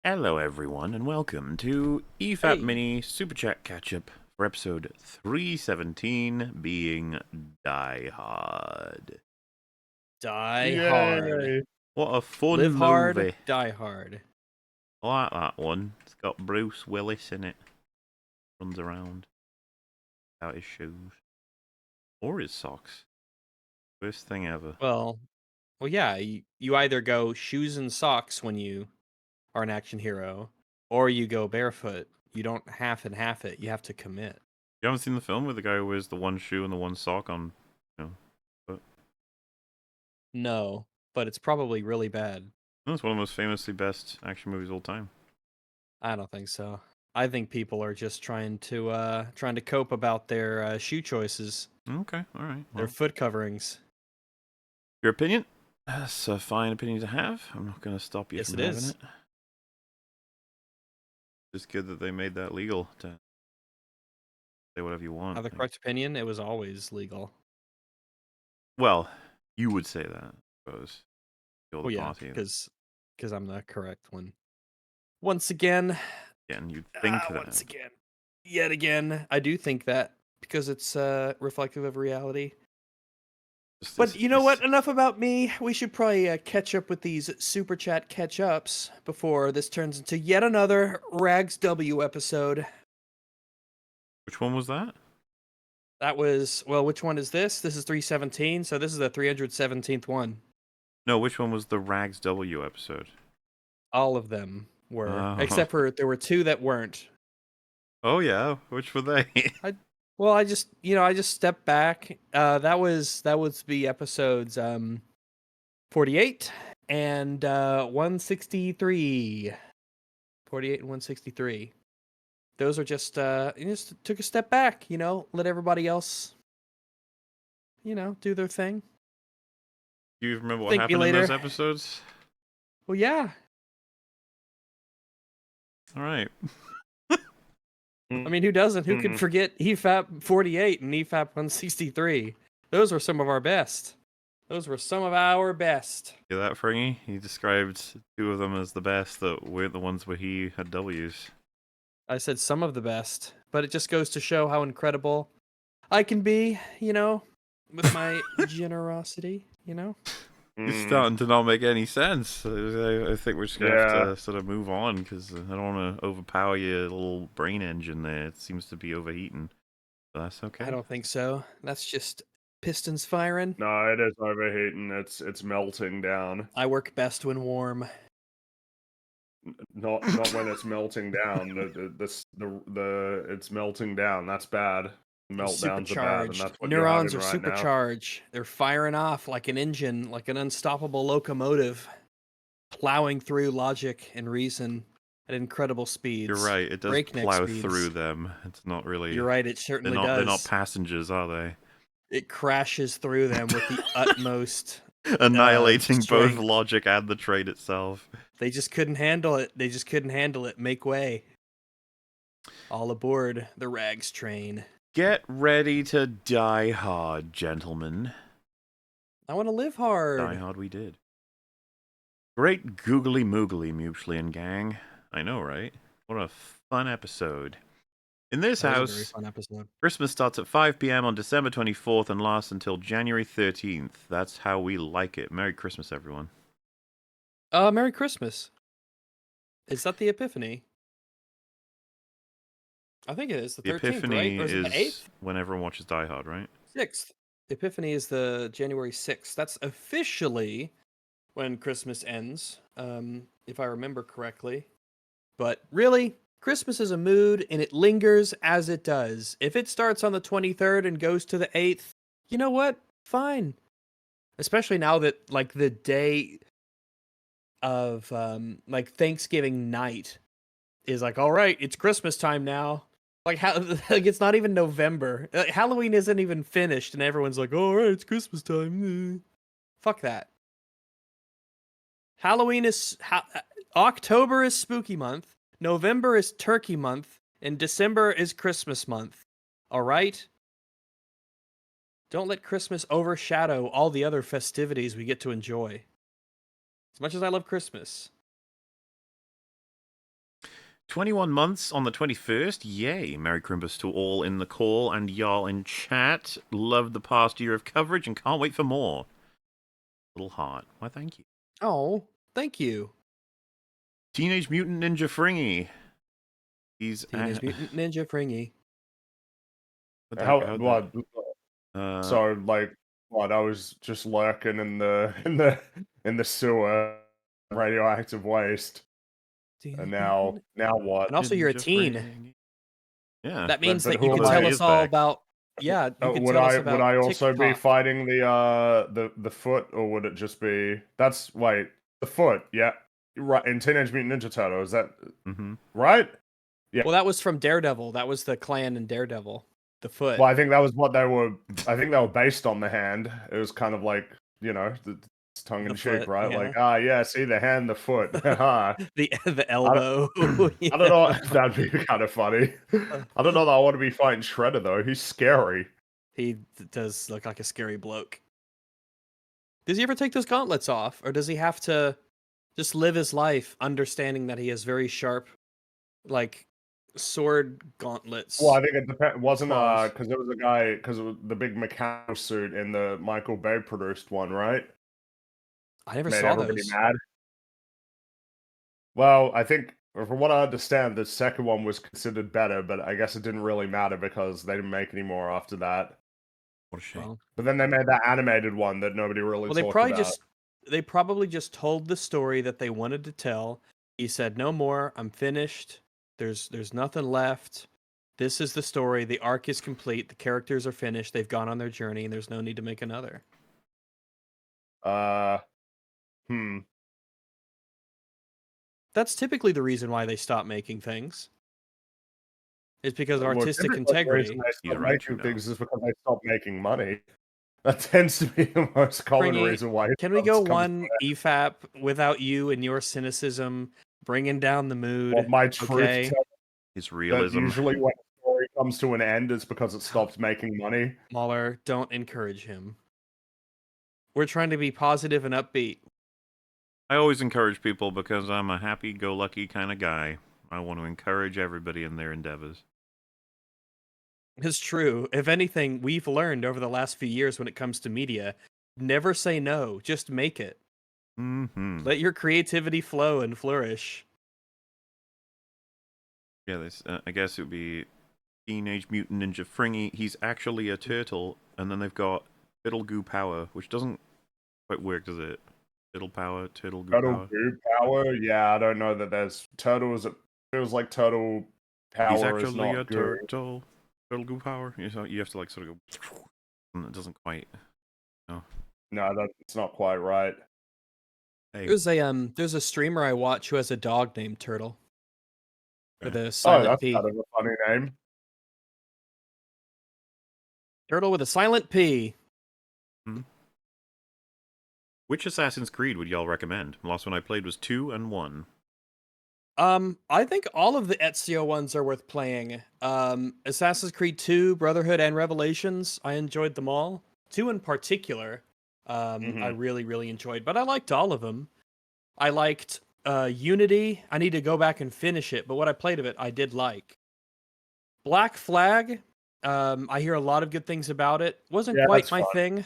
Hello, everyone, and welcome to EFAP Hey, Mini Superchat Catchup for episode 317, being Die Hard. die hard. Yay! What a fun Live hard, movie. die hard. I like that one. It's got Bruce Willis in it. Runs around without his shoes. Or his socks. Worst thing ever. Well, yeah, you either go shoes and socks when you are an action hero, or you go barefoot. You don't half and half it. You have to commit. You haven't seen the film with the guy who wears the one shoe and the one sock on, foot? No, but it's probably really bad. No, it's one of the most famously best action movies of all time. I don't think so. I think people are just trying to cope about their shoe choices, Okay, alright. their Well, foot coverings. your opinion? That's a fine opinion to have. I'm not going to stop you Yes, from it having is. it. It's good that they made that legal to say whatever you want. The correct opinion, it was always legal. Well, you would say that, I suppose. You're the Well, yeah, party. because I'm the correct one. Once again, Again, you'd think that. once again, yet again, I do think that because it's reflective of reality. But you know what? Enough about me. We should probably catch up with these super chat catch ups before this turns into yet another Rags W episode. Which one was that? That was, well, which one is this? This is 317, so this is the 317th one. No, which one was the Rags W episode? All of them were, Oh. except for there were two that weren't. Oh, yeah. Which were they? Well, I just stepped back. That was the episodes 48 and 163. 48 and 163. Those are just you just took a step back, let everybody else do their thing. Do you remember what Thank me happened in those later. episodes? Well, yeah. All right. I mean, who doesn't? Who could forget EFAP 48 and EFAP 163? Those were some of our best. Those were some of our best. Hear that, Fringy? He described two of them as the best that weren't the ones where he had W's. I said some of the best, but it just goes to show how incredible I can be, with my generosity, It's starting to not make any sense. I think we're just going to have to sort of move on because I don't want to overpower your little brain engine there. It seems to be overheating. But that's okay. I don't think so. That's just pistons firing. No, it is overheating. It's melting down. I work best when warm. Not when it's melting down. It's melting down. That's bad. Meltdowns are bad, and that's what Neurons you're are having right now. supercharged. They're firing off like an engine, like an unstoppable locomotive, plowing through logic and reason at incredible speeds. You're right. It does breakneck plow speeds. through them. It's not really. You're right. It certainly does. They're not passengers, are they? It crashes through them with the utmost annihilating both strength. logic and the train itself. They just couldn't handle it. Make way. All aboard the Rags train. Get ready to die hard, gentlemen. I want to live hard. Die hard we did. Great googly moogly, Mutually and gang. I know, right? What a fun episode. In this That was house, a very fun episode. Christmas starts at 5 p.m. on December 24th and lasts until January 13th. That's how we like it. Merry Christmas, everyone. Merry Christmas. Is that the Epiphany? I think it is the 13th, Epiphany right? Or is it the 8th? when everyone watches Die Hard, right? 6th. Epiphany is the January 6th. That's officially when Christmas ends, if I remember correctly. But really, Christmas is a mood, and it lingers as it does. If it starts on the 23rd and goes to the 8th, you know what? Fine. Especially now that, like, the day of, Thanksgiving night is like, all right, it's Christmas time now. Like, it's not even November. Halloween isn't even finished, and everyone's like, all right, it's Christmas time. Fuck that. October is spooky month, November is turkey month, and December is Christmas month. All right? Don't let Christmas overshadow all the other festivities we get to enjoy. As much as I love Christmas, 21 months on the 21st. Yay. Merry Christmas to all in the call and y'all in chat. Loved the past year of coverage and can't wait for more. Little heart. Why, thank you. Oh, thank you. Teenage Mutant Ninja Fringy. He's Teenage Mutant Ninja Fringy. So like what? I was just lurking in the sewer, radioactive waste, and now what? And also, you're a Ninja teen. Fringy. Yeah. That means but that who you can am I? tell us all about. Yeah, you can would tell us I about. would I also be TikTok. fighting the foot, or would it just be wait, the foot? Yeah, right. In Teenage Mutant Ninja Turtle, is that right? Yeah. Well, that was from Daredevil. That was the clan in Daredevil. The foot. Well, I think that was what they were. I think they were based on the hand. It was kind of like, it's tongue in cheek, foot, right? yeah. Like, yeah, see the hand, the foot, the elbow. I don't know. That'd be kind of funny. I don't know that I want to be fighting Shredder though. He's scary. He does look like a scary bloke. Does he ever take those gauntlets off, or does he have to just live his life understanding that he has very sharp, like, sword gauntlets? Well, I think it depends. Wasn't claws. because there was a guy, because it was the big mechanical suit in the Michael Bay produced one, right? I never Made saw everybody those. mad. Well, I think from what I understand, the second one was considered better, but I guess it didn't really matter because they didn't make any more after that. What a shame. Well, But then they made that animated one that nobody really they talked probably about. they probably just told the story that they wanted to tell. He said, "No more. I'm finished. There's nothing left. This is the story. The arc is complete. The characters are finished. They've gone on their journey, and there's no need to make another." That's typically the reason why they stop making things. It's because of artistic integrity. The reason they stop making things is because they stop making money. That tends to be the most common reason why. Can we go one EFAP without you and your cynicism bringing down the mood? Well, my truth is realism. Usually when a story comes to an end, it's because it stops making money. Mahler, don't encourage him. We're trying to be positive and upbeat. I always encourage people because I'm a happy-go-lucky kind of guy. I want to encourage everybody in their endeavors. It's true. If anything, we've learned over the last few years when it comes to media, never say no, just make it. Let your creativity flow and flourish. Yeah, this I guess it would be Teenage Mutant Ninja Fringy. He's actually a turtle, and then they've got Fiddle Goo Power, which doesn't quite work, does it? Fiddle Power, Turtle Goo Power. Goo Power? Yeah, I don't know that there's turtles. It feels like turtle power He's actually is not a goo. turtle. Turtle Goo Power. You have to like sort of go, and it doesn't quite. No, that's not quite right. Hey. There's a streamer I watch who has a dog named Turtle. With a silent P. Kind of a funny name. Turtle with a silent P. Which Assassin's Creed would y'all recommend? The last one I played was 2 and 1. I think all of the Ezio ones are worth playing. Assassin's Creed 2, Brotherhood, and Revelations. I enjoyed them all. 2 in particular, I really, really enjoyed. But I liked all of them. I liked Unity. I need to go back and finish it, but what I played of it, I did like. Black Flag. I hear a lot of good things about it. Wasn't quite my thing.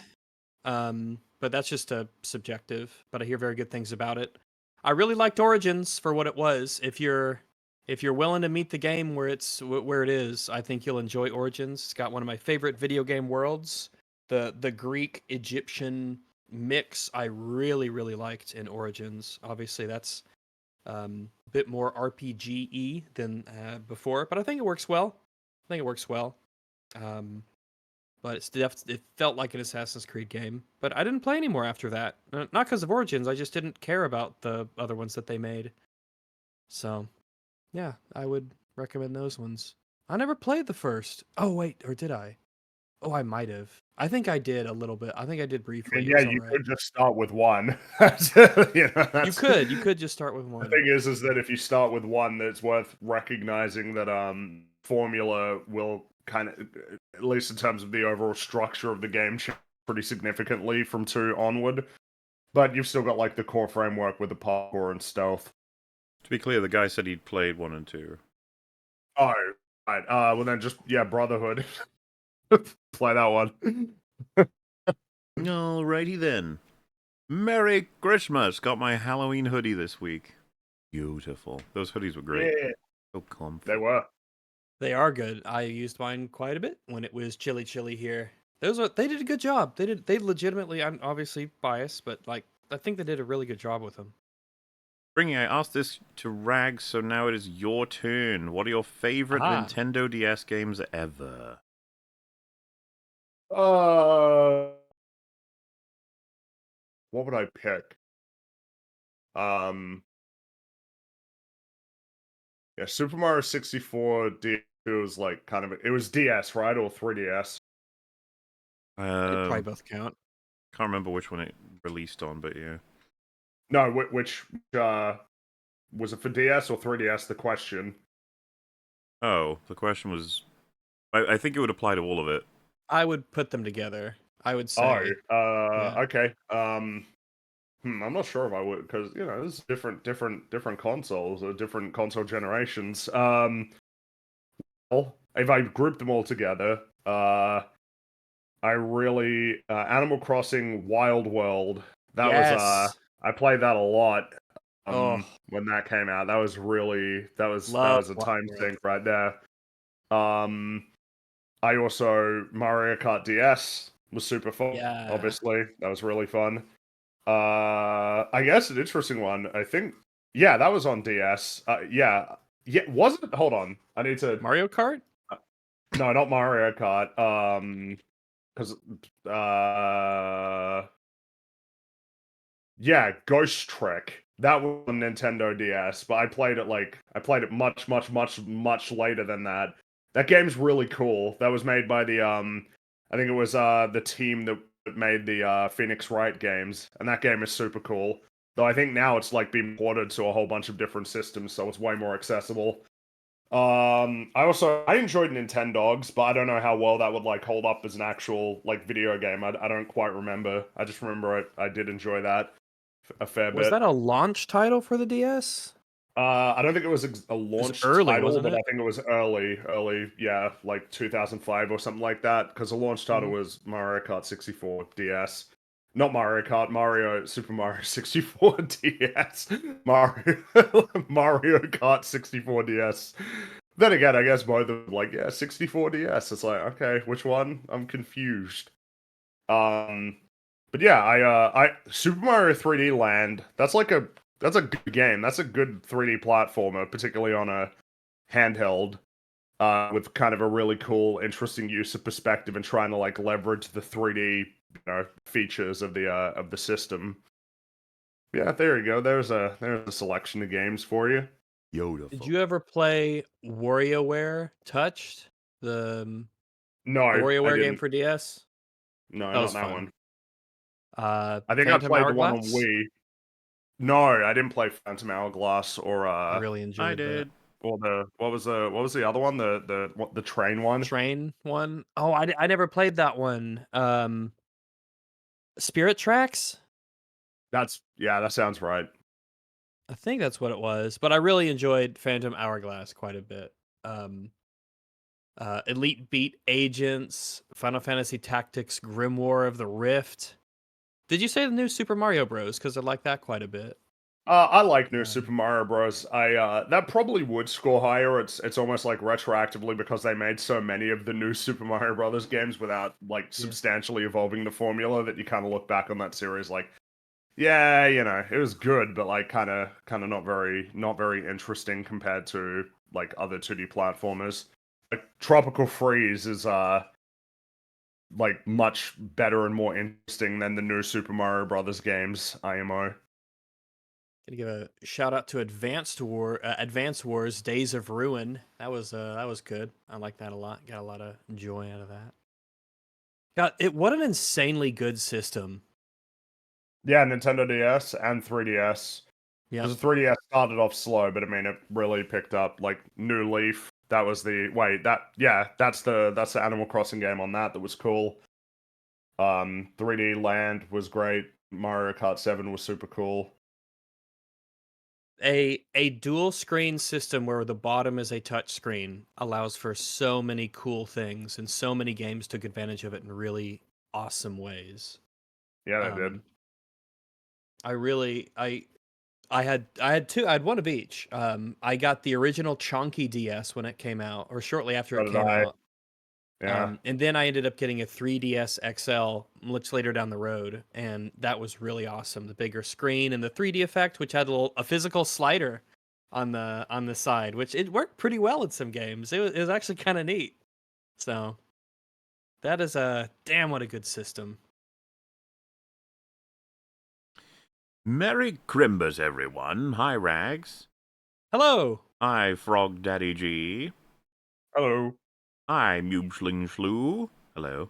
But that's just a subjective. But I hear very good things about it. I really liked Origins for what it was. If you're willing to meet the game where it is, I think you'll enjoy Origins. It's got one of my favorite video game worlds. The Greek Egyptian mix I really, really liked in Origins. Obviously, that's a bit more RPG-y than before, but I think it works well. But it felt like an Assassin's Creed game. But I didn't play anymore after that. Not because of Origins, I just didn't care about the other ones that they made. So, yeah, I would recommend those ones. I never played the first. Oh, wait, or did I? Oh, I might have. I think I did a little bit. I think I did briefly. Yeah, you could just start with one. You could just start with one. The thing is that if you start with one, that it's worth recognizing that formula will kind of, at least in terms of the overall structure of the game, change pretty significantly from 2 onward. But you've still got like the core framework with the parkour and stealth. To be clear, the guy said he'd played 1 and 2. Oh, right. Well then, just Brotherhood. Play that one. Alrighty then. Merry Christmas! Got my Halloween hoodie this week. Beautiful. Those hoodies were great. Yeah, So comfy. they were. They are good. I used mine quite a bit when it was chilly here. They did a good job. They legitimately. I'm obviously biased, but like I think they did a really good job with them. Bringing, I asked this to Rags, so now it is your turn. What are your favorite Nintendo DS games ever? What would I pick? Yeah, Super Mario 64 DS was like kind of it was DS, right, or 3DS? They probably both count. Can't remember which one it released on, but yeah. No, which was it for DS or 3DS? The question. Oh, the question was. I think it would apply to all of it. I would put them together. I would say. Okay. I'm not sure if I would because there's different consoles or different console generations. Well, if I group them all together, I really Animal Crossing Wild World. That was Yes. I played that a lot. Oh, When that came out, that was really that was love a Wild time World. sink right there. I also Mario Kart DS was super fun. Yeah. Obviously, that was really fun. I guess an interesting one. I think, yeah, that was on DS. Yeah, was it? Hold on, I need to. Mario Kart? No, not Mario Kart. Because yeah, Ghost Trick. That was on Nintendo DS, but I played it much later than that. That game's really cool. That was made by the I think it was the team that made the Phoenix Wright games, and that game is super cool. Though I think now it's like been ported to a whole bunch of different systems, so it's way more accessible. I enjoyed Nintendogs, but I don't know how well that would like hold up as an actual like video game. I don't quite remember. I just remember I did enjoy that a fair Was bit. that a launch title for the DS? I don't think it was a It was launch early, title, wasn't but I it? think it was early, yeah, like 2005 or something like that. Because the launch title was Mario Kart 64 DS, not Mario Kart, Super Mario 64 DS, Mario Kart 64 DS. Then again, I guess both of them like 64 DS. It's like okay, which one? I'm confused. But yeah, I Super Mario 3D Land. That's a good game. That's a good 3D platformer, particularly on a handheld, with kind of a really cool, interesting use of perspective and trying to like leverage the 3D features of the system. Yeah, there you go. There's a selection of games for you. Did you ever play WarioWare Touched? No, The I WarioWare game didn't. for DS? No, That not was that fun. one. I think I Phantom played the one on Hourglass? Wii. No, I didn't play Phantom Hourglass or I really I enjoyed that. did. or the what was the other one? The train one? Train one? Oh, I never played that one. Spirit Tracks? That sounds right. I think that's what it was, but I really enjoyed Phantom Hourglass quite a bit. Um, Elite Beat Agents, Final Fantasy Tactics, Grimoire of the Rift. Did you say the new Super Mario Bros? Because I like that quite a bit. I like New Um, Super Mario Bros. I that probably would score higher. It's almost like retroactively because they made so many of the new Super Mario Brothers games without like yeah. substantially evolving the formula that you kind of look back on that series like, yeah, it was good, but like kind of not very interesting compared to like other 2D platformers. Like Tropical Freeze is like much better and more interesting than the new Super Mario Brothers games, IMO. Gonna give a shout out to Advance Wars, Days of Ruin. That was good. I like that a lot. Got a lot of joy out of that. God, what an insanely good system. Yeah, Nintendo DS and 3DS. Yeah, Because the 3DS started off slow, but I mean it really picked up. Like New Leaf, that was the that's the Animal Crossing game on that was cool. 3D Land was great. Mario Kart 7 was super cool. A dual screen system where the bottom is a touch screen allows for so many cool things, and so many games took advantage of it in really awesome ways. Yeah, they did. I had two. I had one of each. I got the original chonky DS when it came out, or shortly after So it did came I. out. Yeah. And then I ended up getting a 3DS XL much later down the road, and that was really awesome. The bigger screen and the 3D effect, which had a physical slider on the side, which it worked pretty well in some games. It was actually kind of neat. So that is a damn what a good system. Merry Crimbers, everyone. Hi, Rags. Hello. Hi, Frog Daddy G. Hello. Hi, Mubschling Schlu. Hello.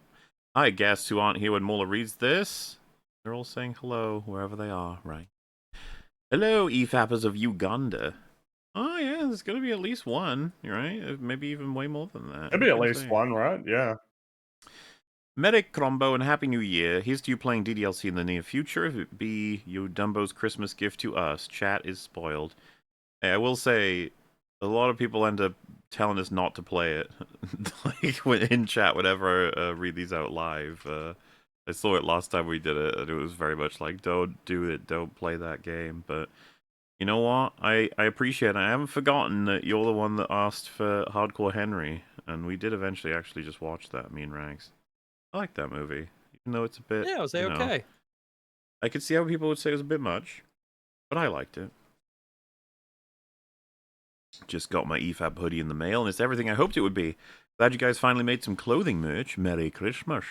Hi, guests who aren't here when Mola reads this. They're all saying hello wherever they are, right? Hello, EFAPers of Uganda. Oh, yeah, there's going to be at least one, right? Maybe even way more than that. Maybe at least one, right? Yeah. Medic Crombo and Happy New Year. Here's to you playing DDLC in the near future. If it be your Dumbo's Christmas gift to us, chat is spoiled. Hey, I will say, a lot of people end up telling us not to play it. Like in chat, whenever I read these out live. I saw it last time we did it, and it was very much like, don't do it, don't play that game. But you know what? I appreciate it. I haven't forgotten that you're the one that asked for Hardcore Henry, and we did eventually actually just watch that, me and Rags. I like that movie, even though it's a bit. Yeah, it was okay. I could see how people would say it was a bit much, but I liked it. Just got my EFAP hoodie in the mail, and it's everything I hoped it would be. Glad you guys finally made some clothing merch. Merry Christmas.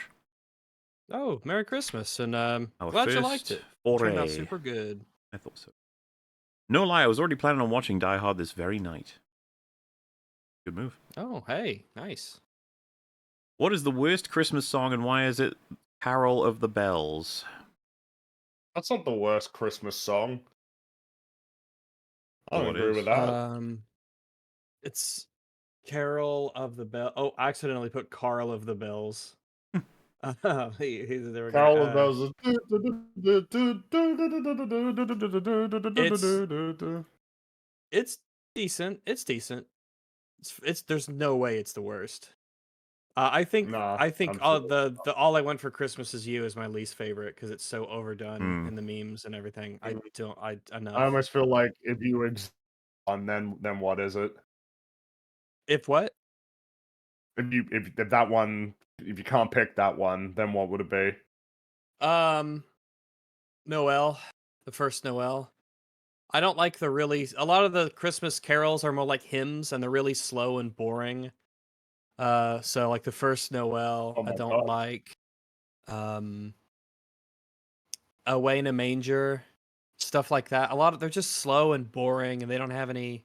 Oh, Merry Christmas, and Our glad you first liked it. foray. Turned out super good. I thought so. No lie, I was already planning on watching Die Hard this very night. Good move. Oh, hey, nice. What is the worst Christmas song, and why is it Carol of the Bells? That's not the worst Christmas song. I don't What agree is? with that. It's Carol of the Bell. Oh, I accidentally put Carl of the Bells. There we Carol go. of Bells It's decent. It's decent. It's there's no way it's the worst. I think Nah, I'm all sure. the All I Want for Christmas Is You is my least favorite because it's so overdone Hmm. in the memes and everything. I I enough. almost feel like if you on then what is it? If what? If that one, if you can't pick that one, then what would it be? Noel, the first Noel. I don't like a lot of the Christmas carols are more like hymns and they're really slow and boring. So like the first Noel, Oh I my don't god. like. Away in a Manger, stuff like that. They're just slow and boring, and they don't have any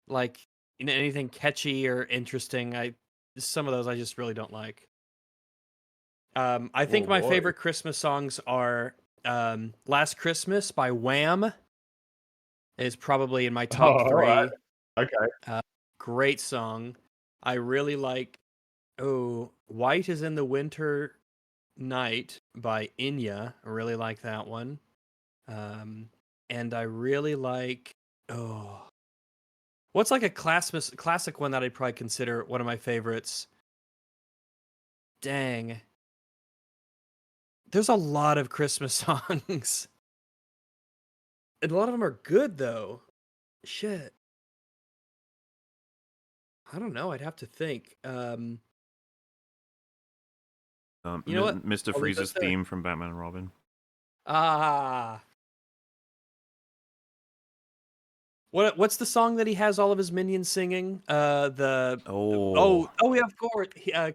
like anything catchy or interesting. Some of those I just really don't like. I think Oh my boy. favorite Christmas songs are "Last Christmas" by Wham. Is probably in my top All right. three. Okay. Great song. I really like. Oh, "White is in the Winter Night" by Inya. I really like that one. And I really like. Oh, what's like a classic one that I'd probably consider one of my favorites? Dang. There's a lot of Christmas songs. And a lot of them are good though. Shit. I don't know. I'd have to think. You know what? Mr. I'll leave Freeze's it there. theme from Batman and Robin. Ah. What's the song that he has all of his minions singing? Oh. Yeah, of course.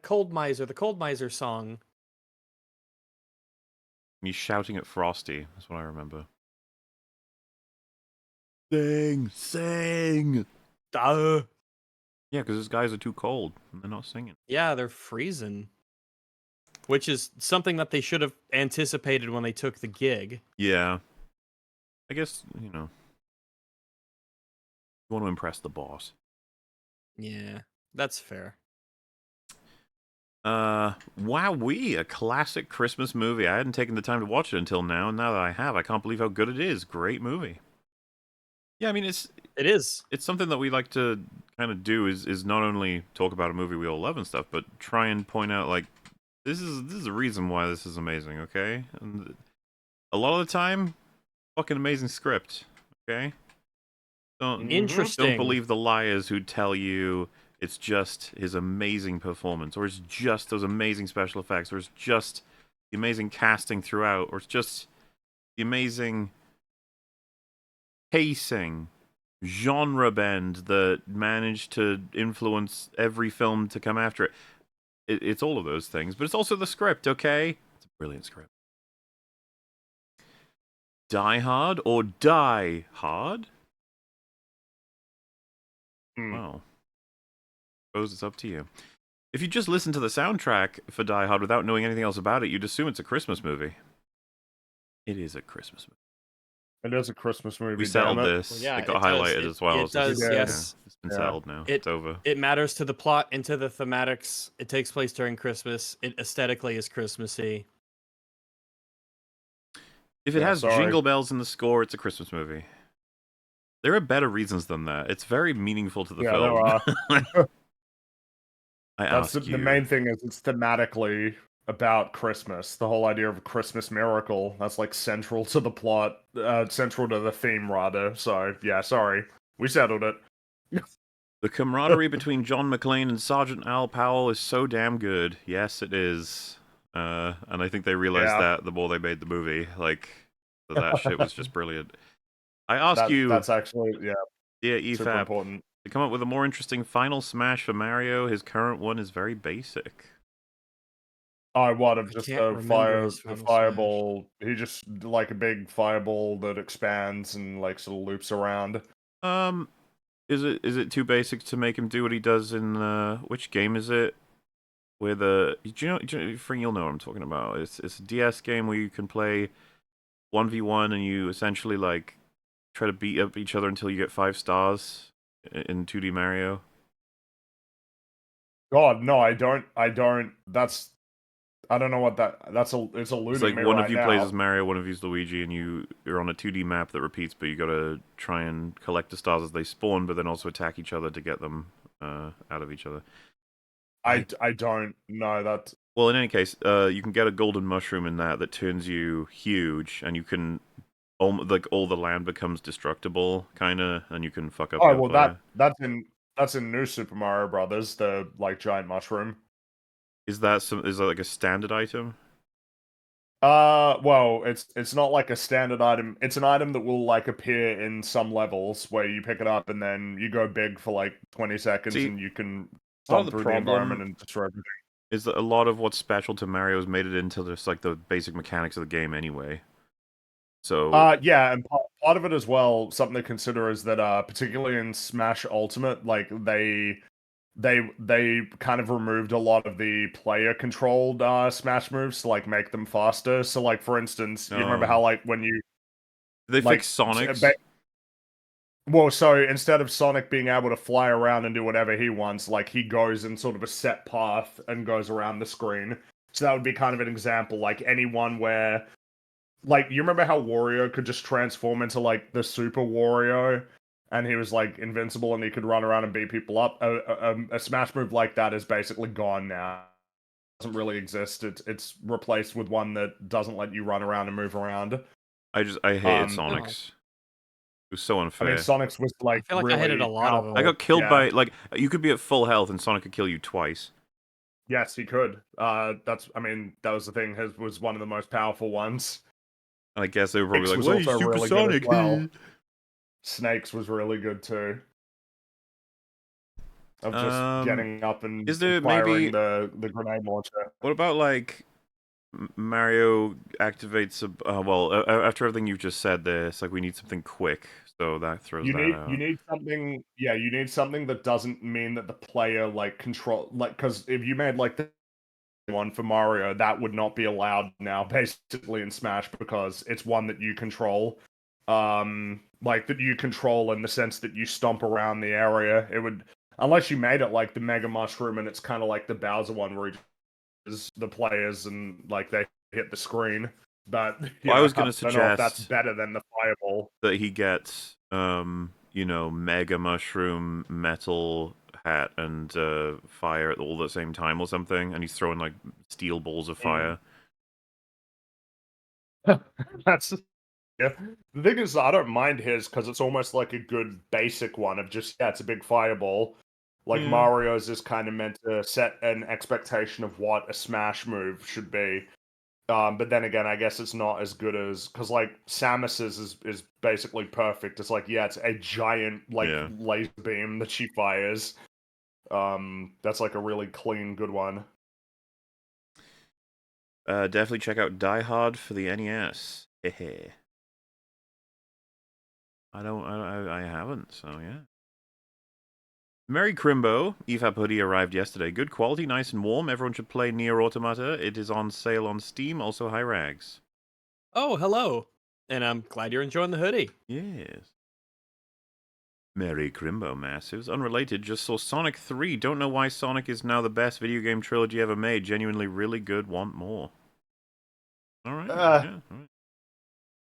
Cold Miser, the Cold Miser song. He's shouting at Frosty. That's what I remember. Sing! Sing! Duh. Yeah, because those guys are too cold. And they're not singing. Yeah, they're freezing. Which is something that they should have anticipated when they took the gig. Yeah. I guess, you want to impress the boss. Yeah, that's fair. Wowee, a classic Christmas movie. I hadn't taken the time to watch it until now, and now that I have, I can't believe how good it is. Great movie. Yeah, I mean, It is. it's something that we like to kind of do is not only talk about a movie we all love and stuff, but try and point out like this is a reason why this is amazing, okay? And a lot of the time, fucking amazing script, okay? Don't Interesting. believe the liars who tell you it's just his amazing performance, or it's just those amazing special effects, or it's just the amazing casting throughout, or it's just the amazing pacing, genre bend that managed to influence every film to come after it. It's all of those things, but it's also the script, okay? It's a brilliant script. Die Hard or Die Hard? Well, I suppose it's up to you. If you just listen to the soundtrack for Die Hard without knowing anything else about it, you'd assume it's a Christmas movie. It is a Christmas movie. It is a Christmas movie. We settled this. Well, yeah, it got it does. highlighted as well. It does, yes. It's been settled now. It's over. It matters to the plot and to the thematics. It takes place during Christmas. It aesthetically is Christmassy. If it has jingle bells in the score, it's a Christmas movie. There are better reasons than that. It's very meaningful to the film. That's the main thing is it's thematically about Christmas. The whole idea of a Christmas miracle. That's like central to the plot, central to the theme rather. So yeah, sorry, we settled it. The camaraderie between John McClane and Sergeant Al Powell is so damn good. Yes, it is. And I think they realized that the more they made the movie, like that shit was just brilliant. I ask you, that's actually EFAP, super important. To come up with a more interesting final smash for Mario. His current one is very basic. Oh, what of just a fireball? He just like a big fireball that expands and like sort of loops around. Is it too basic to make him do what he does in which game is it? Where do you know, Fring, you'll know what I'm talking about. It's a DS game where you can play 1v1 and you essentially like try to beat up each other until you get 5 stars in 2D Mario. God, no, I don't. I don't know what it's eluding it's like me one right of you now. plays as Mario, one of you's Luigi, and you're on a 2D map that repeats, but you gotta try and collect the stars as they spawn, but then also attack each other to get them out of each other. I don't know that. Well, in any case, you can get a golden mushroom in that turns you huge, and you can like all the land becomes destructible, kind of, and you can fuck up. Oh well, that's in New Super Mario Brothers, the like giant mushroom. Is that like a standard item? Well, it's not like a standard item. It's an item that will like appear in some levels where you pick it up and then you go big for like 20 seconds and you can stomp through the environment and destroy everything. Is that a lot of what's special to Mario has made it into just like the basic mechanics of the game anyway. So yeah, and part of it as well, something to consider is that particularly in Smash Ultimate, like they kind of removed a lot of the player controlled Smash moves to like make them faster. So like for instance, you remember how like when you fix Sonic's? Well, so instead of Sonic being able to fly around and do whatever he wants, like he goes in sort of a set path and goes around the screen. So that would be kind of an example, like anyone where, like, you remember how Wario could just transform into like the Super Wario, and he was like invincible and he could run around and beat people up. A Smash move like that is basically gone now. It doesn't really exist. It's replaced with one that doesn't let you run around and move around. I hated Sonic's. It was so unfair. I mean, Sonic's was like, I feel like really I hated a lot of them. I got killed by like you could be at full health and Sonic could kill you twice. Yes, he could. That was the thing. His was one of the most powerful ones. And I guess they were probably Snake's like, "Well, he's really Supersonic." Well. Snake's was really good too. Of just getting up and firing the grenade launcher. What about like Mario activates well, after everything you've just said there, it's like we need something quick, so that throws that out. You need something, you need something that doesn't mean that the player like control, like, because if you made like the one for Mario, that would not be allowed now basically in Smash because it's one that you control. Like that you control in the sense that you stomp around the area. It would, unless you made it like the Mega Mushroom and it's kind of like the Bowser one where the players and like they hit the screen. But I was going to suggest that's better than the fireball that he gets mega mushroom, metal hat, and fire at all the same time or something, and he's throwing like steel balls of fire. That's yeah. The thing is, I don't mind his because it's almost like a good basic one of just it's a big fireball. Like Yeah. Mario's is kind of meant to set an expectation of what a smash move should be. But then again, I guess it's not as good as because like Samus's is basically perfect. It's like it's a giant like Yeah. laser beam that she fires. That's like a really clean, good one. Definitely check out Die Hard for the NES. Hehe. I haven't, so yeah. Merry Crimbo, EFAP hoodie arrived yesterday. Good quality, nice and warm. Everyone should play Nier Automata. It is on sale on Steam, also high rags. Oh, hello. And I'm glad you're enjoying the hoodie. Yes. Merry Crimbo Massives. Unrelated, just saw Sonic 3. Don't know why Sonic is now the best video game trilogy ever made. Genuinely really good. Want more. Alright, yeah. All right.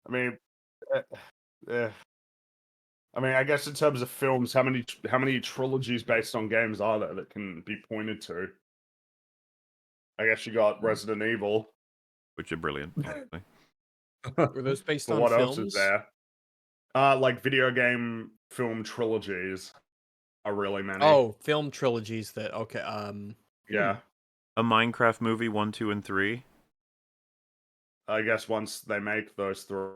I mean, uh, I guess in terms of films, how many trilogies based on games are there that can be pointed to? I guess you got Resident Evil. Which are brilliant, obviously. Were those based But on what else is films? there? Like video game film trilogies are really many. Oh, film trilogies that okay. Yeah. A Minecraft movie, 1, 2, and 3. I guess once they make those three,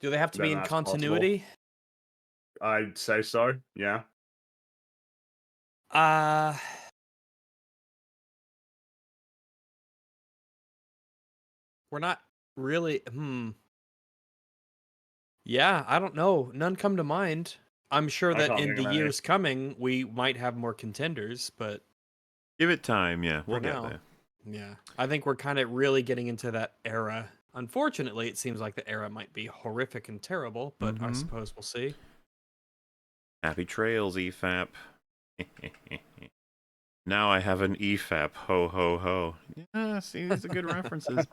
Do they have to be then in that's possible. continuity? I'd say so. Yeah. Uh we're not really Yeah, I don't know. None come to mind. I'm sure I that can't in think the of any. years coming we might have more contenders, but Give it time, yeah. We'll for get now, there. yeah. I think we're kind of really getting into that era. Unfortunately, it seems like the era might be horrific and terrible, but I suppose we'll see. Happy trails, EFAP. Now I have an EFAP. Ho, ho, ho. Yeah, see, these are good references.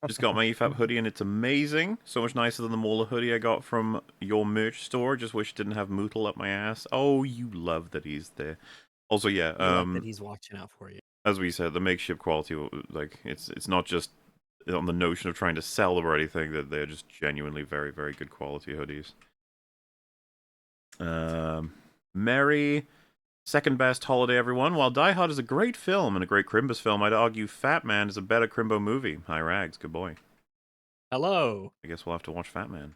Just got my EFAP hoodie and it's amazing. So much nicer than the Mauler hoodie I got from your merch store. Just wish it didn't have Mootle up my ass. Oh, you love that he's there. Also, yeah, You love that he's watching out for you. as we said, the makeshift quality, like, it's not just on the notion of trying to sell them or anything, that they're just genuinely very, very good quality hoodies. Merry second best holiday, everyone. While Die Hard is a great film and a great Crimbus film, I'd argue Fat Man is a better Crimbo movie. Hi, Rags. Good boy. Hello. I guess we'll have to watch Fat Man.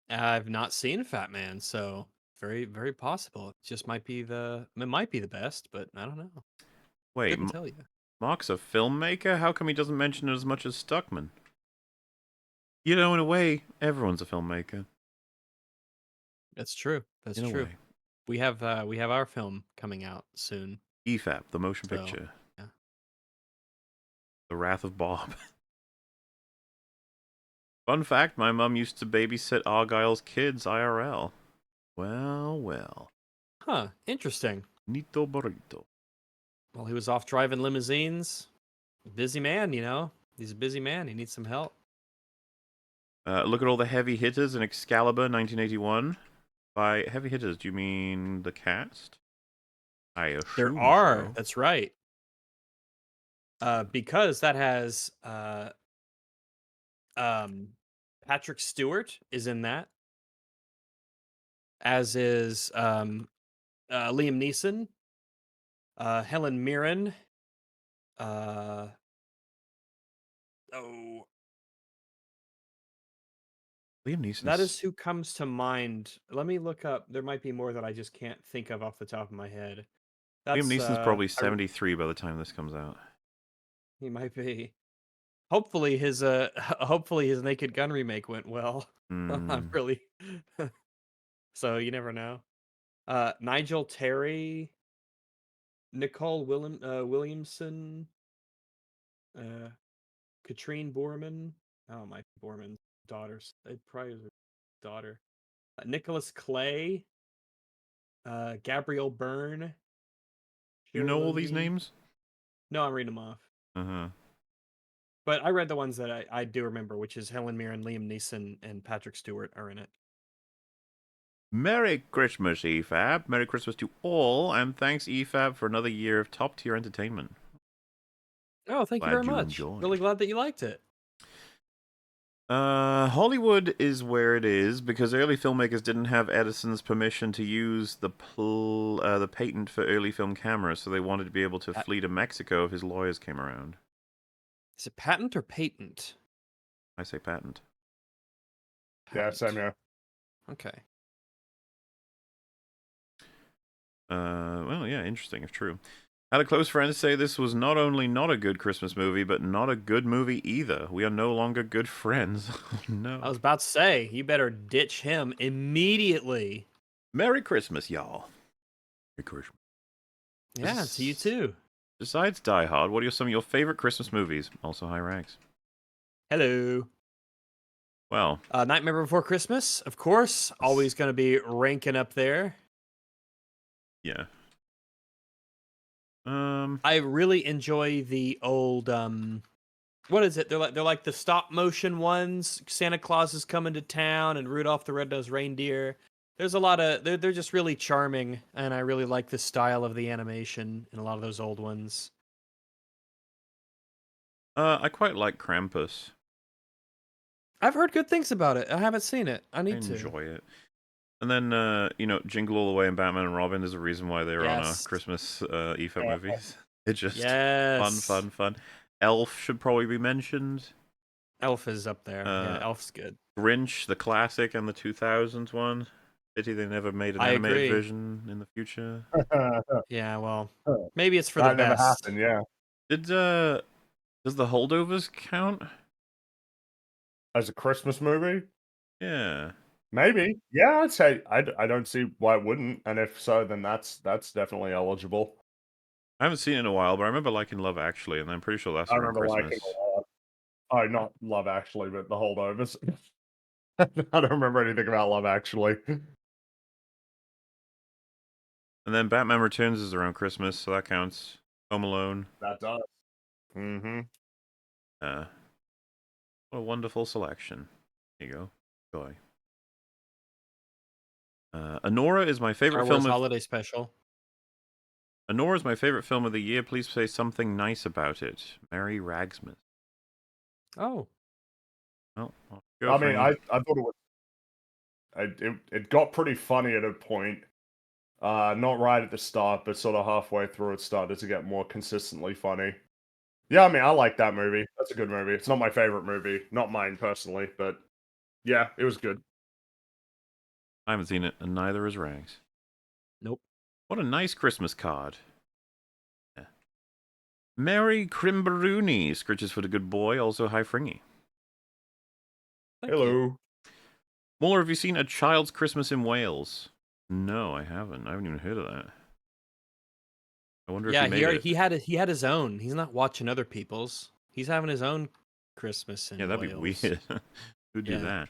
I've not seen Fat Man, so very, very possible. It might be the best, but I don't know. Wait, Couldn't tell you. Mark's a filmmaker? How come he doesn't mention it as much as Stuckman? You know, in a way, everyone's a filmmaker. That's true. That's in true. A way. We have our film coming out soon. EFAP, the motion picture. Yeah. The Wrath of Bob. Fun fact, my mum used to babysit Argyle's kids IRL. Well, well. Huh. Interesting. Nito burrito. Well, he was off driving limousines. Busy man, you know. He's a busy man. He needs some help. Look at all the heavy hitters in Excalibur 1981. By heavy hitters, do you mean the cast? I assume There are. so. That's right. Because that has Patrick Stewart is in that, as is Liam Neeson, Helen Mirren. Oh, Liam Neeson. that is who comes to mind. Let me look up. There might be more that I just can't think of off the top of my head. Liam That's Neeson's probably 73 by the time this comes out. he might be. Hopefully his hopefully his Naked Gun remake went well. I'm really so you never know. Nigel Terry, Nicole Williamson, Katrine Borman. Oh, my Borman's daughters. It probably was her daughter. Nicholas Clay, Gabrielle Byrne. You know all these Levy. names? No, I'm reading them off. Uh-huh. But I read the ones that I do remember, which is Helen Mirren, Liam Neeson, and Patrick Stewart are in it. Merry Christmas, EFAP. Merry Christmas to all, and thanks, EFAP, for another year of top-tier entertainment. Oh, thank you Glad very you much. enjoyed. Really glad that you liked it. Hollywood is where it is because early filmmakers didn't have Edison's permission to use the patent for early film cameras, so they wanted to be able to flee to Mexico if his lawyers came around. Is it patent or patent? I say patent. Yeah, same here. Okay. Well, yeah, interesting if true. Had a close friend say this was not only not a good Christmas movie, but not a good movie either. We are no longer good friends. Oh, no. I was about to say, you better ditch him immediately. Merry Christmas, y'all. Merry Christmas. Yeah, to you too. Besides Die Hard, what are some of your favorite Christmas movies? Also high ranks. Hello. Well, Nightmare Before Christmas, of course. Always going to be ranking up there. yeah. I really enjoy the old what is it? They're like the stop motion ones. Santa Claus is coming to town and Rudolph the Red-Nosed Reindeer. There's a lot of they're just really charming, and I really like the style of the animation in a lot of those old ones. I quite like Krampus. I've heard good things about it. I haven't seen it. I need to enjoy it. And then, Jingle All the Way and Batman and Robin, there's a reason why they're on a Christmas EFAP movies. It's just fun. Elf should probably be mentioned. Elf is up there. Yeah, Elf's good. Grinch, the classic, and the 2000s one. Pity they never made an animated version in the future. Yeah, well, maybe it's for the best. That never happened, yeah. Does The Holdovers count? As a Christmas movie? Yeah. Maybe. Yeah, I'd say I don't see why it wouldn't, and if so, then that's definitely eligible. I haven't seen it in a while, but I remember liking Love Actually, and I'm pretty sure that's around Christmas. Oh, not Love Actually, but The Holdovers. I don't remember anything about Love Actually. And then Batman Returns is around Christmas, so that counts. Home Alone. That does. Mm-hmm. What a wonderful selection. There you go. Joy. Anora is my favorite Star Wars film. Holiday Special. Anora is my favorite film of the year. Please say something nice about it. Mary Ragsmith. Oh. Well, I mean, I thought it was. It got pretty funny at a point. Not right at the start, but sort of halfway through, it started to get more consistently funny. Yeah, I mean, I like that movie. That's a good movie. It's not my favorite movie, not mine personally, but yeah, it was good. I haven't seen it, and neither is Rags. Nope. What a nice Christmas card. Yeah. Mary Crimbaruni scritches for the good boy, also hi Fringy. Hello. Muller, have you seen A Child's Christmas in Wales? No, I haven't. I haven't even heard of that. I wonder if he made it. he had his own. He's not watching other people's. He's having his own Christmas in that'd Wales. be weird. Who'd do that?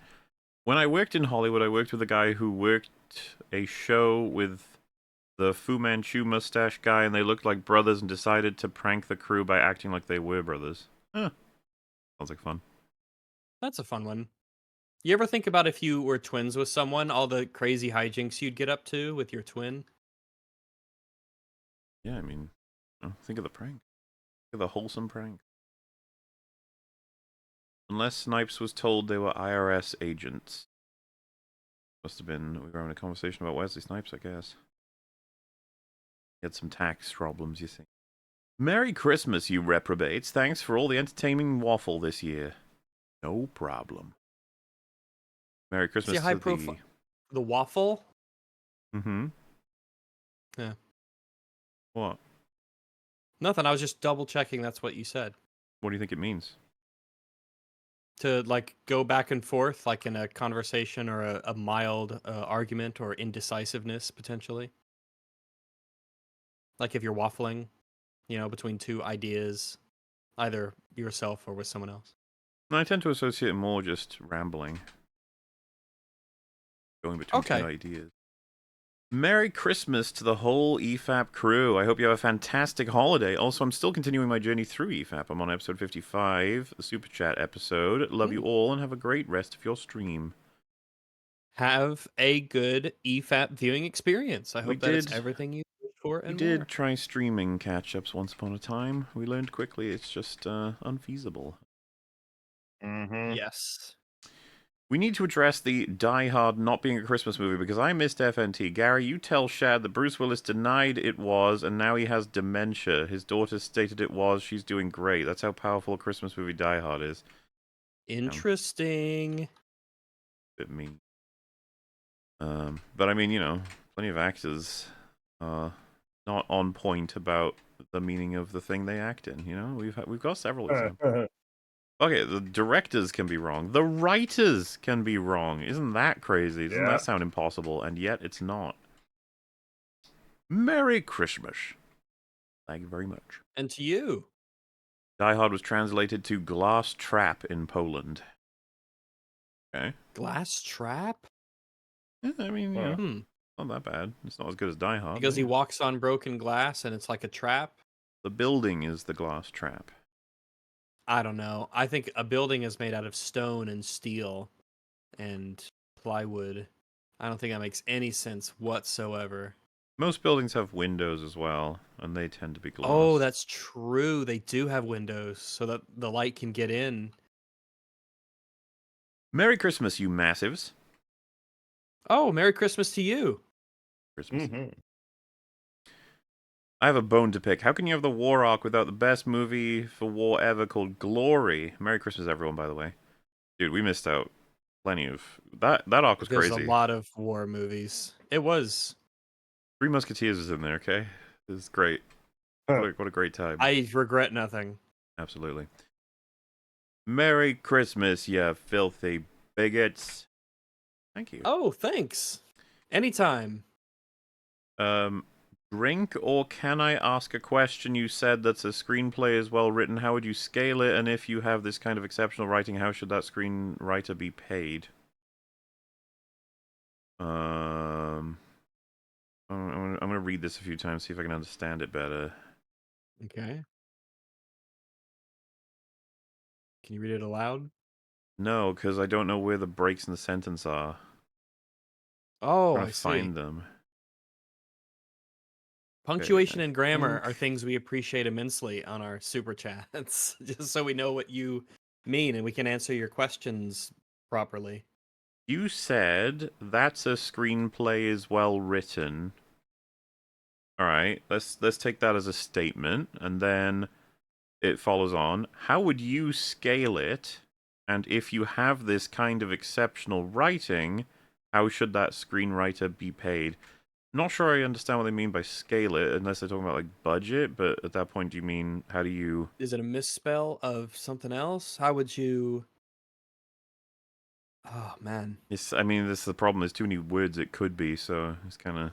When I worked in Hollywood, I worked with a guy who worked a show with the Fu Manchu mustache guy, and they looked like brothers and decided to prank the crew by acting like they were brothers. Huh. Sounds like fun. That's a fun one. You ever think about if you were twins with someone, all the crazy hijinks you'd get up to with your twin? Yeah, I mean, think of the prank. Think of the wholesome prank. Unless Snipes was told they were IRS agents. Must have been, we were having a conversation about Wesley Snipes, I guess. He had some tax problems, you see. Merry Christmas, you reprobates. Thanks for all the entertaining waffle this year. No problem. Merry Christmas high profile. The waffle? Mm-hmm. Yeah. What? Nothing. I was just double checking that's what you said. What do you think it means? To, like, go back and forth, like in a conversation or a mild argument or indecisiveness, potentially. Like if you're waffling, between two ideas, either yourself or with someone else. I tend to associate it more just rambling. Going between two ideas. Merry Christmas to the whole EFAP crew. I hope you have a fantastic holiday. Also, I'm still continuing my journey through EFAP. I'm on episode 55, the Superchat episode. Love you all and have a great rest of your stream. have a good EFAP viewing experience. I We hope that it's did. everything you wish for We and did more. try streaming catch-ups once upon a time. We learned quickly it's just unfeasible. Mm-hmm. Yes. We need to address the Die Hard not being a Christmas movie because I missed FNT. Gary, you tell Shad that Bruce Willis denied it was, and now he has dementia. His daughter stated it was. She's doing great. That's how powerful a Christmas movie Die Hard is. Interesting. Bit mean. But I mean, plenty of actors not on point about the meaning of the thing they act in. We've got several examples. Okay, the directors can be wrong. The writers can be wrong. Isn't that crazy? Doesn't that sound impossible? And yet it's not. Merry Christmas. Thank you very much. And to you. Die Hard was translated to Glass Trap in Poland. Okay. Glass trap? Yeah, I mean, Hmm. not that bad. It's not as good as Die Hard. Because he walks on broken glass and it's like a trap? The building is the glass trap. I don't know. I think a building is made out of stone and steel and plywood. I don't think that makes any sense whatsoever. Most buildings have windows as well, and they tend to be glass. Oh, that's true. They do have windows so that the light can get in. Merry Christmas, you massives. Oh, Merry Christmas to you. Christmas. Mm-hmm. I have a bone to pick. How can you have the war arc without the best movie for war ever called Glory? Merry Christmas, everyone, by the way. Dude, we missed out plenty of... That arc was There's crazy. a lot of war movies. It was. Three Musketeers is in there, okay? This is great. What a great time. I regret nothing. Absolutely. Merry Christmas, you filthy bigots. Thank you. Oh, thanks. Anytime. Drink, or can I ask a question? You said that a screenplay is well written. How would you scale it? And if you have this kind of exceptional writing, how should that screenwriter be paid? I'm gonna read this a few times, see if I can understand it better. Okay. Can you read it aloud? No, because I don't know where the breaks in the sentence are. Oh, I'm I trying to see. find them. Punctuation Okay, and grammar are things we appreciate immensely on our super chats, just so we know what you mean and we can answer your questions properly. You said that's a screenplay is well written. All right, let's take that as a statement, and then it follows on. How would you scale it? And if you have this kind of exceptional writing, how should that screenwriter be paid? Not sure I understand what they mean by scale it, unless they're talking about like budget. But at that point, do you mean how do you? Is it a misspell of something else? How would you? Oh man. I mean, this is the problem. There's too many words it could be, so it's kind of.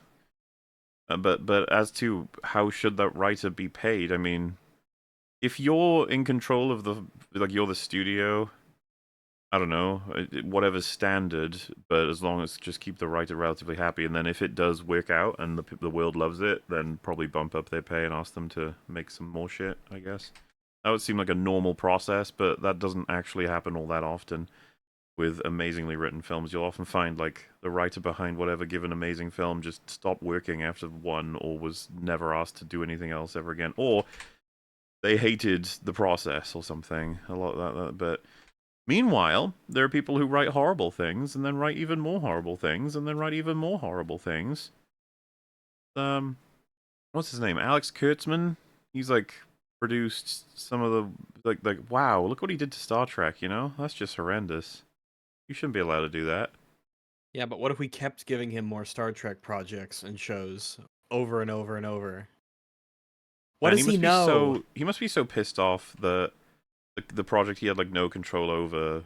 But as to how should that writer be paid? I mean, if you're in control of you're the studio, I don't know, whatever's standard, but as long as just keep the writer relatively happy, and then if it does work out and the world loves it, then probably bump up their pay and ask them to make some more shit, I guess. That would seem like a normal process, but that doesn't actually happen all that often. With amazingly written films, you'll often find like the writer behind whatever given amazing film just stopped working after one, or was never asked to do anything else ever again, or they hated the process or something. A lot of that. But meanwhile, there are people who write horrible things and then write even more horrible things and then write even more horrible things. What's his name? Alex Kurtzman. He's like produced some of the like. Wow, look what he did to Star Trek. That's just horrendous. You shouldn't be allowed to do that. Yeah, but what if we kept giving him more Star Trek projects and shows over and over and over? What does he know? He must be so pissed off that the project he had like no control over,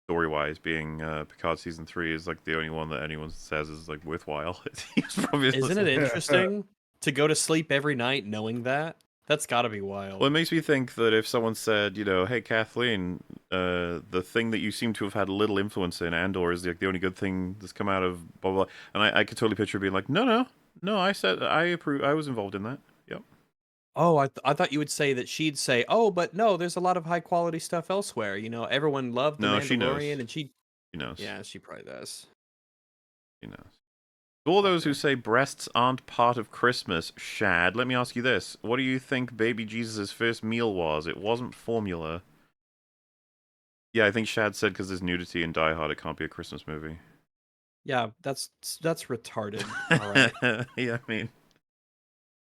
story-wise, being Picard season 3 is like the only one that anyone says is like worthwhile. Isn't it interesting to go to sleep every night knowing that? That's got to be wild. Well, it makes me think that if someone said, hey, Kathleen, the thing that you seem to have had little influence in Andor is like the only good thing that's come out of blah, blah, blah. And I could totally picture being like, no, I said, I approve, I was involved in that. Yep. Oh, I thought you would say that she'd say, oh, but no, there's a lot of high quality stuff elsewhere. Everyone loved The No, she knows. Mandalorian and she She knows. Yeah, she probably does. You know. To all those who say breasts aren't part of Christmas, Shad, let me ask you this. What do you think baby Jesus' first meal was? It wasn't formula. Yeah, I think Shad said because there's nudity in Die Hard, it can't be a Christmas movie. Yeah, that's retarded. All right. Yeah, I mean...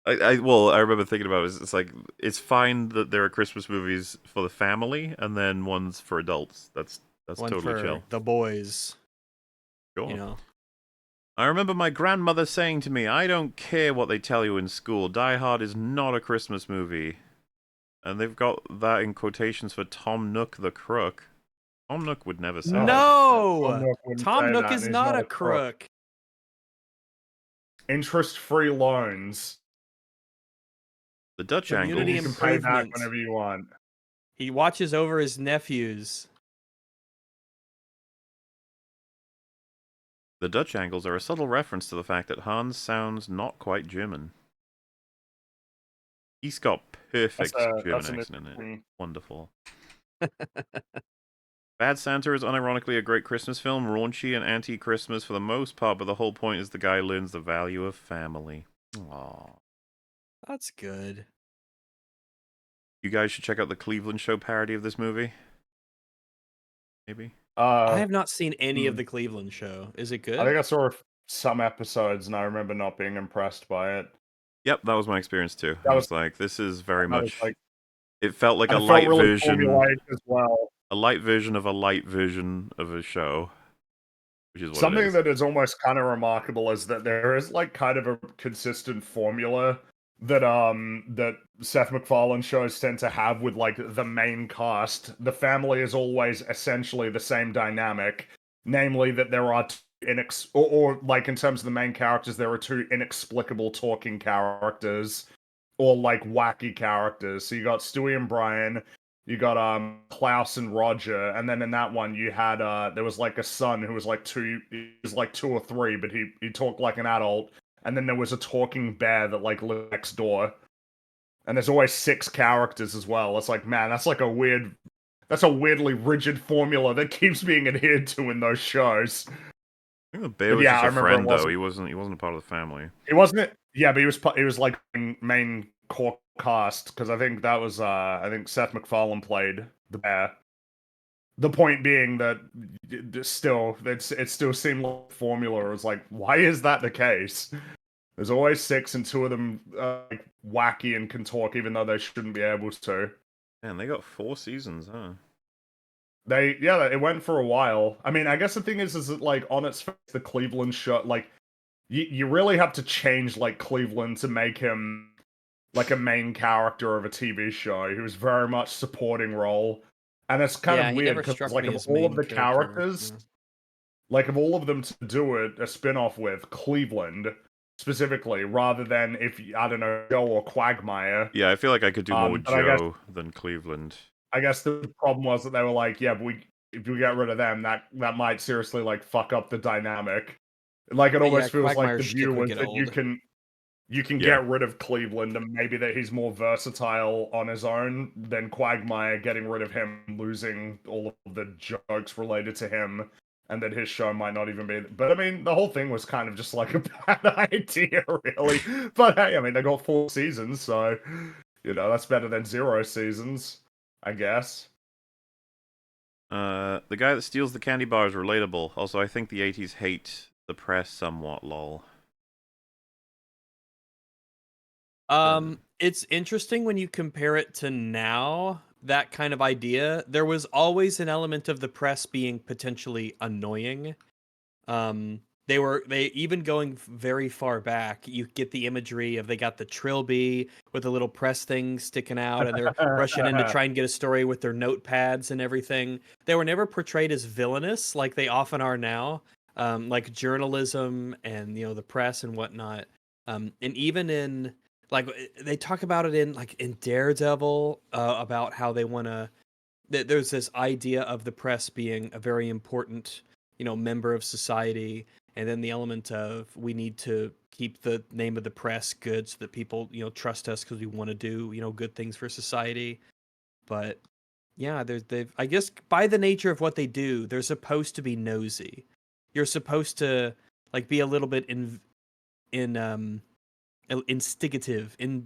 I remember thinking about it. It's like, it's fine that there are Christmas movies for the family, and then ones for adults. That's One totally for chill. the boys. Sure. You know. I remember my grandmother saying to me, I don't care what they tell you in school, Die Hard is not a Christmas movie. And they've got that in quotations for Tom Nook the Crook. Tom Nook would never say that. No! wouldn't Tom say Nook that, is and he's not a a crook. crook. Interest-free loans. The Dutch Community You Angles. can pay back improvement. whenever you want. He watches over his nephews. The Dutch Angles are a subtle reference to the fact that Hans sounds not quite German. He's got perfect German accent in it. Wonderful. Bad Santa is unironically a great Christmas film, raunchy and anti-Christmas for the most part, but the whole point is the guy learns the value of family. Aww. That's good. You guys should check out the Cleveland Show parody of this movie. Maybe? I have not seen any of the Cleveland Show. Is it good? I think I saw some episodes, and I remember not being impressed by it. Yep, that was my experience too. That I was was like, this is very much... like, it felt like a it felt light really version... formulaic as well. A light version of a light version of a show. Which is what Something it is. that is almost kind of remarkable is that there is like kind of a consistent formula that that Seth MacFarlane shows tend to have with like the main cast. The family is always essentially the same dynamic, namely that there are or like in terms of the main characters, there are two inexplicable talking characters or like wacky characters. So you got Stewie and Brian, you got Klaus and Roger, and then in that one you had there was like a son who was like he was like 2 or 3, but he talked like an adult, and then there was a talking bear that like lived next door. And there's always 6 characters as well. It's like, man, that's a weirdly rigid formula that keeps being adhered to in those shows. I think the bear was just a friend though. He wasn't a part of the family. He wasn't. Yeah, but he was like main core cast, because I think that was I think Seth MacFarlane played the bear. The point being that it still seemed like formula. It was like, why is that the case? There's always 6, and 2 of them like wacky and can talk, even though they shouldn't be able to. Man, they got 4 seasons, huh? It went for a while. I mean, I guess the thing is that like on its face, the Cleveland show, like you really have to change like Cleveland to make him like a main character of a TV show. He was very much supporting role, and it's kind of weird because like of all of the characters, like of all of them to do it a spin-off with Cleveland specifically, rather than if I don't know, Joe or Quagmire. Yeah, I feel like I could do more with Joe than Cleveland. I guess the problem was that they were like, yeah, but if we get rid of them, that might seriously like fuck up the dynamic. Like it almost feels like the view was that you can get rid of Cleveland, and maybe that he's more versatile on his own than Quagmire, getting rid of him, losing all of the jokes related to him, and that his show might not even be. But I mean, the whole thing was kind of just like a bad idea, really. But hey, I mean, they got 4 seasons, so you know that's better than 0 seasons, I guess. The guy that steals the candy bar is relatable. Also, I think the 80s hate the press somewhat, lol. It's interesting when you compare it to now, that kind of idea. There was always an element of the press being potentially annoying. They even going very far back, you get the imagery of they got the trilby with the little press thing sticking out, and they're rushing in to try and get a story with their notepads and everything. They were never portrayed as villainous like they often are now. Like journalism and the press and whatnot. And even in like they talk about it in Daredevil about how they want to. There's this idea of the press being a very important member of society, and then the element of we need to keep the name of the press good so that people trust us because we want to do good things for society. But yeah, they've I guess by the nature of what they do, they're supposed to be nosy. You're supposed to like be a little bit instigative, to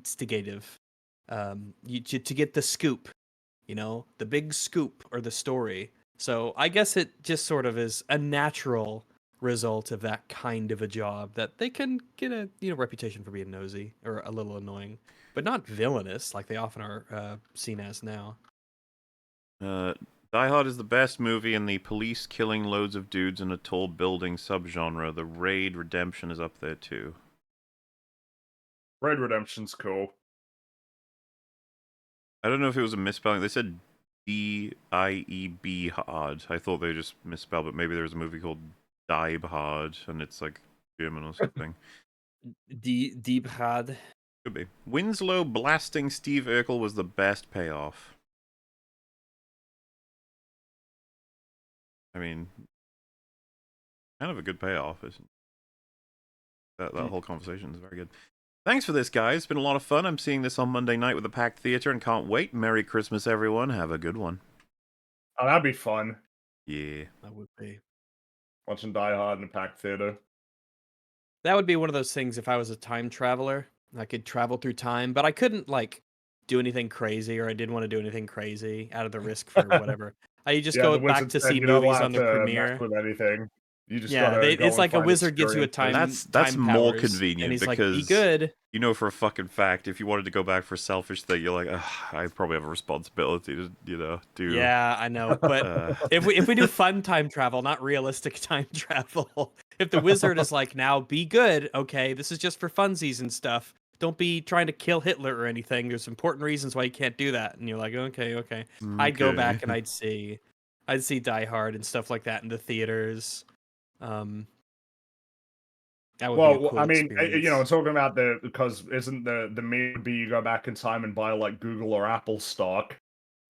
get the scoop, the big scoop or the story. So I guess it just sort of is a natural result of that kind of a job that they can get a reputation for being nosy or a little annoying, but not villainous like they often are seen as now. Die Hard is the best movie in the police killing loads of dudes in a tall building subgenre. The Raid Redemption is up there too. Raid Redemption's cool. I don't know if it was a misspelling. They said D-I-E-B Hard. I thought they just misspelled, but maybe there was a movie called Die Hard, and it's like German or something. Die Hard. Could be. Winslow blasting Steve Urkel was the best payoff. I mean, kind of a good payoff. That whole conversation is very good. Thanks for this, guys. It's been a lot of fun. I'm seeing this on Monday night with the packed theater and can't wait. Merry Christmas, everyone. Have a good one. Oh, that'd be fun. Yeah. That would be. Watching Die Hard in a packed theater. That would be one of those things if I was a time traveler. I could travel through time, but I couldn't, like, do anything crazy, or I didn't want to do anything crazy out of the risk for whatever. I just go the back wizard to said see you don't movies have on the to premiere. mess with anything. You just Yeah, gotta go it's and like a find wizard gives you a experiences. That's time more powers, convenient and he's because like, "Be good." you know for a fucking fact if you wanted to go back for a selfish thing, you're like, I probably have a responsibility to do. Yeah, I know, but if we do fun time travel, not realistic time travel, if the wizard is like, "Now be good, okay, this is just for funsies and stuff. Don't be trying to kill Hitler or anything. There's important reasons why you can't do that." And you're like, okay. I'd go back and I'd see Die Hard and stuff like that in the theaters. That would be a cool I mean, experience. talking about because isn't the meme would be you go back in time and buy like Google or Apple stock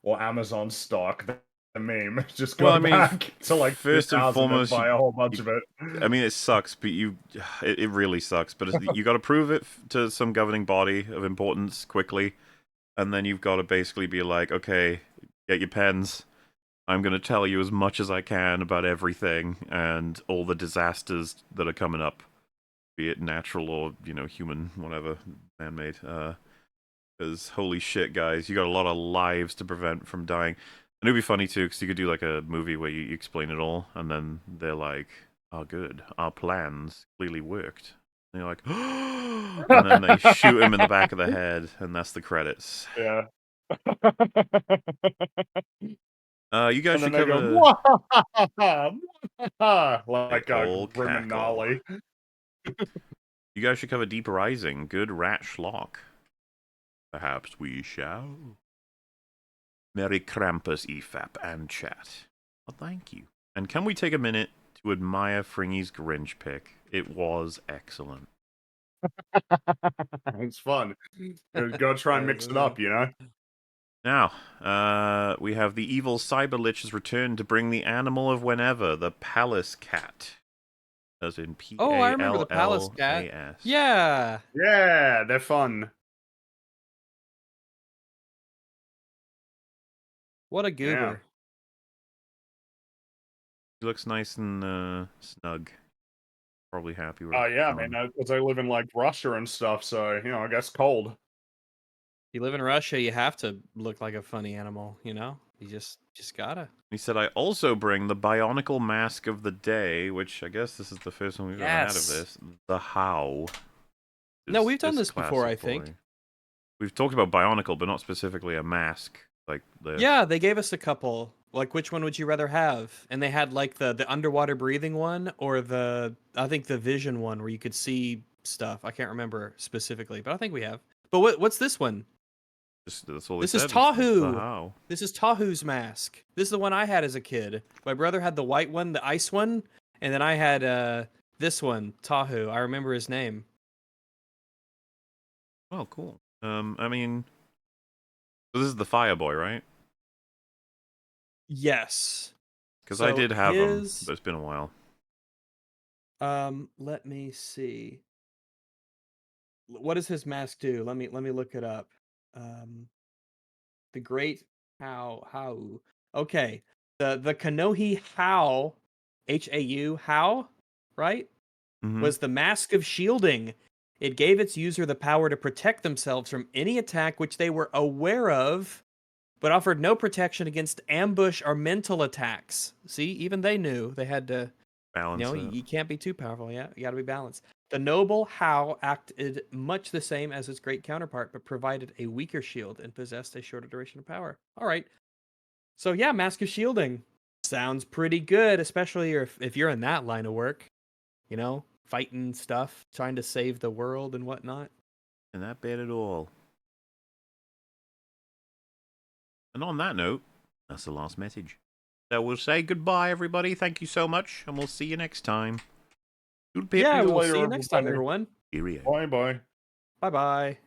or Amazon stock. The meme, just go back to like first and 2000 and foremost, buy a whole bunch of it. I mean, it sucks, but it really sucks. But you got to prove it to some governing body of importance quickly, and then you've got to basically be like, okay, get your pens. I'm going to tell you as much as I can about everything and all the disasters that are coming up, be it natural or, human, whatever, man-made. Because holy shit, guys, you got a lot of lives to prevent from dying. And it'd be funny, too, because you could do like a movie where you explain it all, and then they're like, oh, good, our plans clearly worked. And you're like, and then they shoot him in the back of the head, and that's the credits. Yeah. You guys should go, like a Grim and Gnarly. You guys should cover Deep Rising. Good rat schlock. Perhaps we shall. Merry Krampus, EFAP, and chat. Well, thank you. And can we take a minute to admire Fringy's Grinch pick? It was excellent. It's fun. Go try and mix it up, Now, we have the evil Cyber Lich has returned to bring the animal of whenever, the Palace Cat. As in P-A-L-L-A-S. Oh, I remember the Palace Cat. Yeah. Yeah, they're fun. What a goober. Yeah. He looks nice and snug. Probably happy with Yeah, man, because I live in like Russia and stuff, so I guess cold. If you live in Russia, you have to look like a funny animal, You just gotta. He said, I also bring the Bionicle Mask of the Day, which I guess this is the first one we've ever had of this. The How. No, we've done this before, I think. We've talked about Bionicle, but not specifically a mask. Yeah, they gave us a couple. Like, which one would you rather have? And they had like the underwater breathing one, or I think the vision one where you could see stuff. I can't remember specifically, but I think we have. But what's this one? That's all this is Tahu. This is Tahu's mask. This is the one I had as a kid. My brother had the white one, the ice one, and then I had this one, Tahu. I remember his name. Oh, cool. I mean, so this is the Fire Boy, right? Yes. Because I did have him, but it's been a while. Let me see. What does his mask do? Let me look it up. The Great How. Okay. The Kanohi How, H-A-U, How, right? was the Mask of Shielding. It gave its user the power to protect themselves from any attack which they were aware of, but offered no protection against ambush or mental attacks. See, even they knew they had to Balance it. you can't be too powerful. Yeah, you got to be balanced. The noble How acted much the same as its great counterpart, but provided a weaker shield and possessed a shorter duration of power. All right. So yeah, Mask of Shielding sounds pretty good, especially if you're in that line of work. You know, fighting stuff, trying to save the world and whatnot. And that bad at all. And on that note, that's the last message. So we'll say goodbye, everybody. Thank you so much, and we'll see you next time. Yeah, we'll later, see you next time, everybody. everyone. Cheerio. Bye bye. Bye bye.